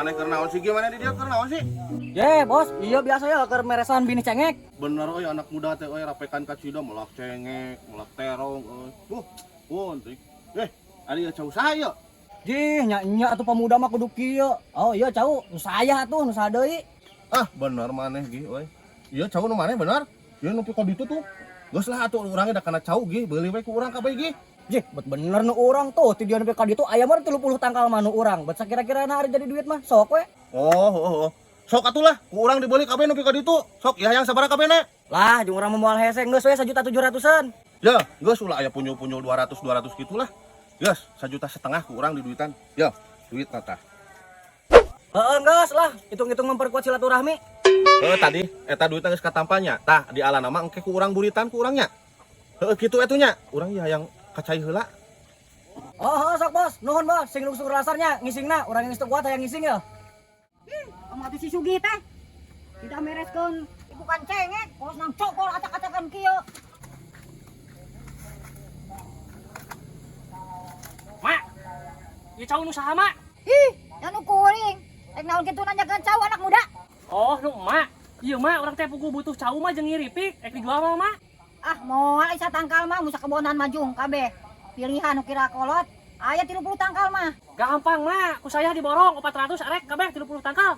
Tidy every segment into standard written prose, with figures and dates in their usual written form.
Mana keur naon sih gimana di dia keur naon sih? Ye, bos, iya biasa ya keur meresan bini cengek. Bener euy anak muda teh euy rapekan ka cida melak cengek, melak terong euy. Pun teh. Ari cau saya. Jih, nya atuh pemuda mah kudu kieu. Oh iya cau, nu saya atuh nu sadeui. Ah, bener maneh ge euy. Iya cau nu maneh bener. Ieu nu piko ditu tuh. Geus lah atuh urang da kana cau ge, beuli we ku urang kabeh ge. Jih, bet bener nu urang tuh, ti dieu nepi ka ditu aya mah 30 tangkal mah nu urang. Bet sakira-kira na ari jadi duit mah sok we. Oh. Sok atuh lah, ku urang dibeli kabeh nu piko ditu. Sok ya yang sabaraha kabehna? Lah, jeung urang moal hese geus we 1.700.000-an. Ya, geus ulah aya punyul-punyul 200 gitulah. Geus 1,5 juta ku urang di duitan. Ya, duit tata. Heeh, geus lah, hitung-hitung memperkuat silaturahmi. Tadi eta duitna geus katampanya. Tah, di alana mah engke ku urang buritan ku urangnya. Heuh kitu etunya. Urang ya yang kacai heula. Oh, sok bos, nuhun bos, sing lungsur lasarnya ngisingna, urang yang kuat hayang ngising ya. Kamu atuh si Sugi teh tidak mereskeun ibu kan cengek, terus nang cokol acak-acakan kieu. Mak, ieu cau nu saha, Mak? Ih, anu kuring. Rek naon kitu nanyakeun cau anak muda. Oh, nu emak. Ieu mah urang teh pugu butuh cau mah jeung ngiripik, rek dijual mah, Mak. Ah, moal isa tangkal mah musa kebonan majung kabeh. Pilihan nu kira kolot, aya 30 tangkal mah. Gampang, Mak. Ku saya diborong 400 arek kabeh 30 tangkal.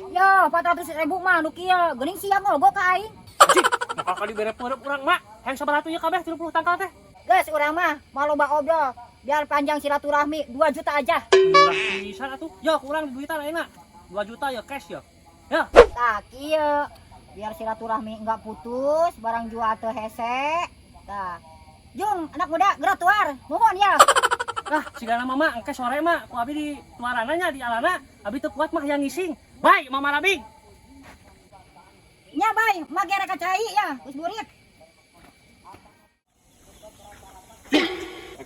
Yo, 400.000 mah nu kieu, geuning sia ngolgo ka aing. Cik, bakal ka diberep-berep urang, Mak. Hayang sabaraha ieu kabeh 30 tangkal teh? Geus urang mah mau loba obrol, biar panjang silaturahmi 2 juta aja. Ulah pisan atuh. Yo, kurang duitan ayeuna. 2 juta ya cash ya. Ya. Tah kieu, biar silaturahmi enggak putus, barang jual teu hese. Tah. Jung, anak muda geratuar, mohon ya. Lah, sigana mah Mak, engke sore mah ku abi di tuarana nya di alana, abi teu kuat mah yang ngising. Bae, Mama Rabing. Nya bay, mage rek cai ya, geus burit.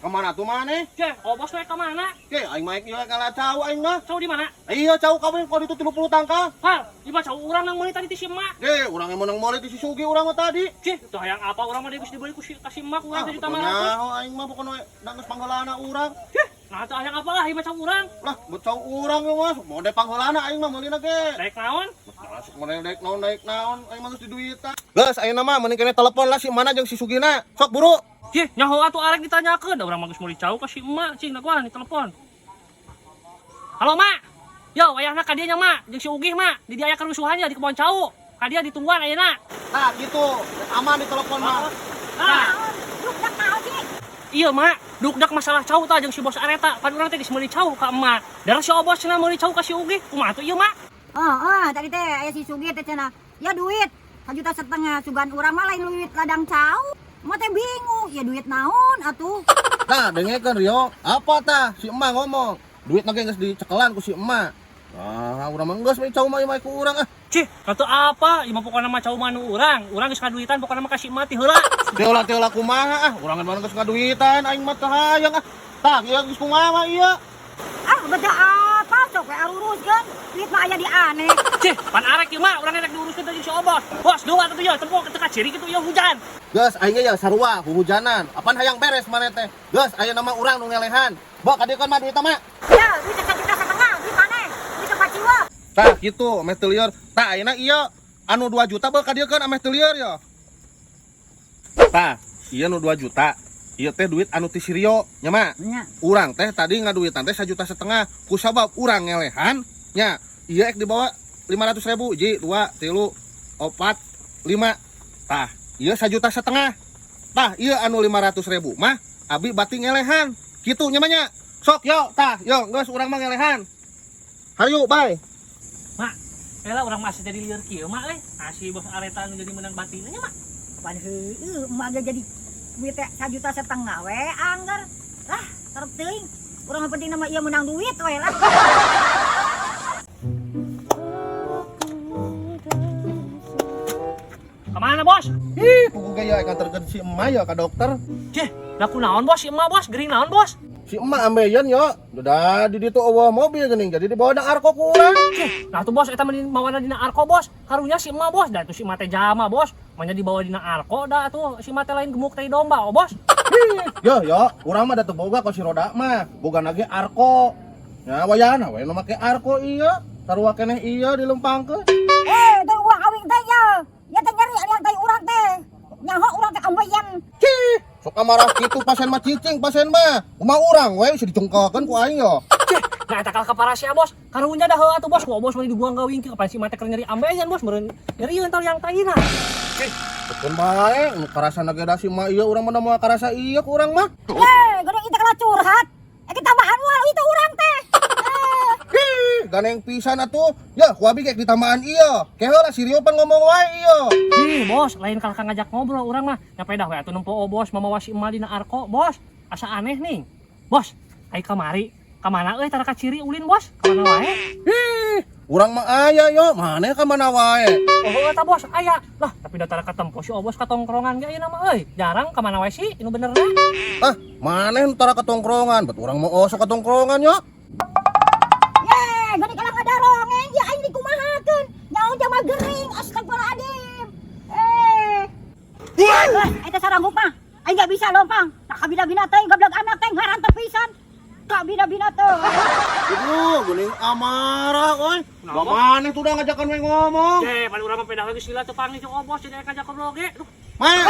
Kemana tuh maneh? Ceh, obos we ka mana? Ke aing mah ieu kala cau aing mah. Cau di mana? Iya cau kabeh kok ditu 30 tangkal. Hal, di mah cau urang nang meuli tadi ti si emak. Urang yang menang mole di si Sugi urang mah tadi. Cih, tuh hayang apa urang mah geus dibeli ku si emak urang 1 juta mah. Aing mah pokona da geus pangheulana urang. Cih, nah teu hayang apa lah ieu mah cau urang. Lah, becau urang ya mas, mode pangheulana aing mah meulina ge. Daek naon? Masuk mode daek naon, aing mah geus di duitan. Geus, ayeuna mah mending kene telepon lah si mana jeung si Sugina. Sok buru. Cih, nyaho atuh arek ditanyakeun, da urang mah geus meuli cau ka si emak, cing da kumaha telepon. Halo, Mak. Yo, wayahna ka dieu nya, Mak, jeung si Ugih, Mak. Di dieu aya kerusuhannya di kebon cau. Ka dieu ditungguan ayeuna. Nah, gitu. Aman di telepon mah. Dukdak naon sih? Iya, Mak. Dukdak masalah cau tah jeung si bos areta. Pan urang teh geus meuli cau ka emak. Darah si obos cenah meuli cau ka si Ugih. Kumaha tuh ieu, Mak? Tadi teh aya si Sugi teh cenah. Ya duit 1,5 juta sugan urang mah lain duit ladang cau. Emak teh bingung, ya duit naon atuh? Nah, dengekeun Rio. Apa tah si emak ngomong? Duit lagi geus dicekelan ku si emak. Ah, urang mah geus we cau mah ku urang ah. Cih, atuh apa? Ieu mah pokona mah cau mah nu urang. Urang geus kaduitan pokona mah ka si emak ti heula. Teola kumaha ah, urang mah geus ngaduitan aing mah teu hayang ah. Tah, ieu geus kumaha mah ieu? Ah, beda apa? Sok we aruruskeun. Duit mah aya di aneh. Cih, pan arek ieu mah urang rek diuruskeun teh si obos. Bos, dua atuh ieu tempo teu kaciri kitu ieu hujan. Geus aing ya sarua hujanan. Apaan hayang beres maneh teh? Geus ayeuna mah urang nu ngelehan. Bok kadiekeun mah duit mah. Ya, duit 1,5 juta, duit maneh? Duit tempat jiwa. Tah kitu ame teu lieur. Tah ayeuna ieu anu 2 juta beuh kadiekeun ame teu lieur ya. Tah, ieu nu 2 juta. Ieu teh duit anu ti si Rio nya mah. Nya. Urang teh tadi ngaduitan teh 1,5 juta ku sabab urang ngelehan nya. Ieu ek dibawa 500.000 ji 2 3 4 5. Tah, ieu 1,5 juta. Tah, ieu anu 500.000 mah abi bati ngelehan. Kitu nya mah nya. Sok yo, tah, yo geus urang mah ngelehan. Hayu, bye. Mak, ela urang masih jadi lieur kieu, Mak euy. Asih bos areta nu jadi menang batinna nya, Mak. Pan heueuh, emak ge jadi duit teh 1,5 juta we anggar. Lah, sarep teuing. Urang penting nama ieu menang duit we lah. Kemana, Bos? Ih, kuku gaya akan tergen si emak ya ke dokter. Cih, laku naon, Bos? Si emak, Bos. Gering naon, Bos? Si emak ambeien yo. Udah di ditu eueuh mobil geuning jadi dibawa da arko ku urang. Cih, nah tuh, Bos, eta mah mawana dina arko, Bos. Karunya si emak, Bos. Da tuh si emak teh jama, Bos. Manya dibawa dina arko da tuh si emak teh lain gemuk teh domba, oh, Bos. Yo, urang mah da teu boga ku si roda mah. Boga lagi arko. Ya wayana we nu make arko iya, sarua keneh iya dilempangkeun. Teu uang awing teh ya. Ya teh nyari yang teh urang teh. Nyaho urang teh ambeyan. Cih, sok marah kitu pasien mah cicing pasien mah. Kumaha urang we bisa dicengkekeun ku aing yo. Nah, eta kal kaparasia bos. Karunya dah heula tuh bos. Ku bos mah dibuang ka wingki kapan si mate keur nyeri ambeyan bos meureun nyeri entar yang taina. Betul bae, nu karasa nagedasi mah iya urang mah moal karasa iya ku urang mah. Geuning itu kalah curhat. Tambahan wae itu urang teh. Ganeng pisan atuh. Ya, ku abi kayak ditambahan iya. Keheula si Rio pan ngomong wae iya. Bos, lain kal ngajak ngobrol urang mah. Nyape dah we atuh nempo bos mamawa si emal dina arko, bos. Asa aneh nih. Bos, ai kamari. Kamana euy tara ka ciri ulin bos? Kamana wae? Urang mah aya yo, maneh ka mana wae. Oh, eta bos aya. Lah, tapi da tara katempo si bos ka tongkrongan ge ayeuna mah euy. Jarang kamana wae sih, inu benerna. Ah, maneh nu tara ka tongkrongan, bet urang mah oso ka tongkrongan yo. Geuning kalah ngadarongeng ya aing dikumahakeun. Nyaho jama gering astagfirullahaladzim. Eta saranggup mah aing gak bisa lompang. Tak kabina-bina teh goblok anak teh ngaran teh pisan. Kabina-bina teh. Ibu, geuning amarah euy. Ba maneh tuh udah ngajakan we ngomong. Pan urang mah pedah lagi sila teu panggil jeung bos jadi ngajak ngobrol ge. Duh. Mah.